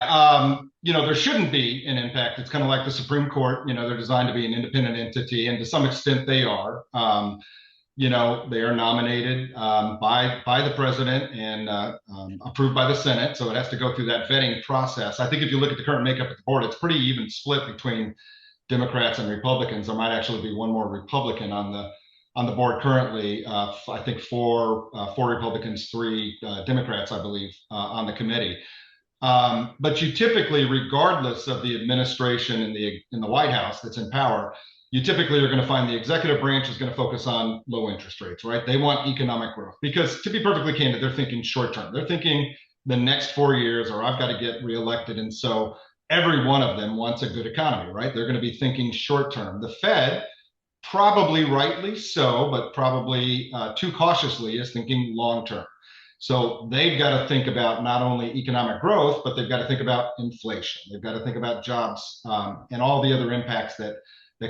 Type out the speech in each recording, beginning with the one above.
There shouldn't be an impact. It's kind of like the Supreme Court. They're designed to be an independent entity, and to some extent they are. They are nominated by the president and approved by the Senate, so it has to go through that vetting process. I think if you look at the current makeup of the board, it's pretty even split between Democrats and Republicans. There might actually be one more Republican on the board currently. I think four Republicans, three Democrats, I believe, on the committee. But you typically, regardless of the administration in the White House that's in power, you typically are going to find the executive branch is going to focus on low interest rates, right? They want economic growth because, to be perfectly candid, they're thinking short term. They're thinking the next 4 years, or I've got to get reelected. And so every one of them wants a good economy, right? They're going to be thinking short term. The Fed, probably rightly so, but probably too cautiously, is thinking long term. So they've got to think about not only economic growth, but they've got to think about inflation. They've got to think about jobs and all the other impacts that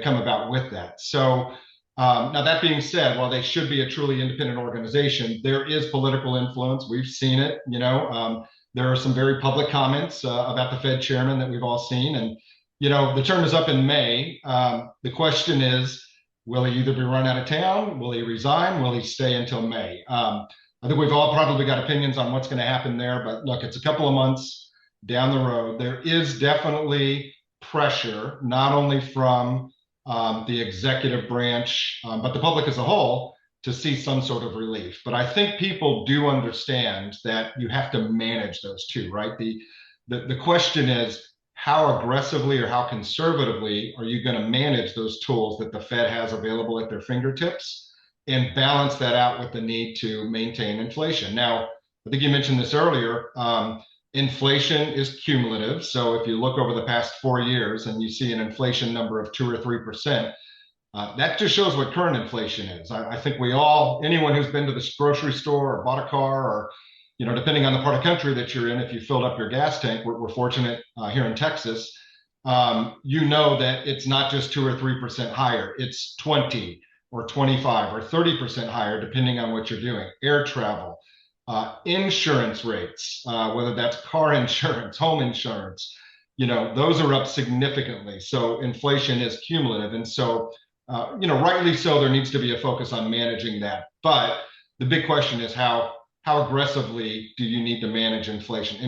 come about with that. So now that being said, while they should be a truly independent organization, there is political influence. We've seen it. There are some very public comments about the Fed chairman that we've all seen. And, the term is up in May. The question is, will he either be run out of town? Will he resign? Will he stay until May? I think we've all probably got opinions on what's going to happen there, but look, it's a couple of months down the road. There is definitely pressure, not only from the executive branch, but the public as a whole, to see some sort of relief. But I think people do understand that you have to manage those two, right? The question is, how aggressively or how conservatively are you going to manage those tools that the Fed has available at their fingertips, and balance that out with the need to maintain inflation? Now, I think you mentioned this earlier. Inflation is cumulative. So if you look over the past 4 years and you see an inflation number of 2 or 3%, that just shows what current inflation is. I think anyone who's been to the grocery store or bought a car, or, depending on the part of country that you're in, if you filled up your gas tank, we're fortunate here in Texas, that it's not just 2 or 3% higher. It's 20 or 25 or 30% higher, depending on what you're doing. Air travel, insurance rates, whether that's car insurance, home insurance, those are up significantly. So inflation is cumulative. And so, rightly so, there needs to be a focus on managing that. But the big question is how aggressively do you need to manage inflation?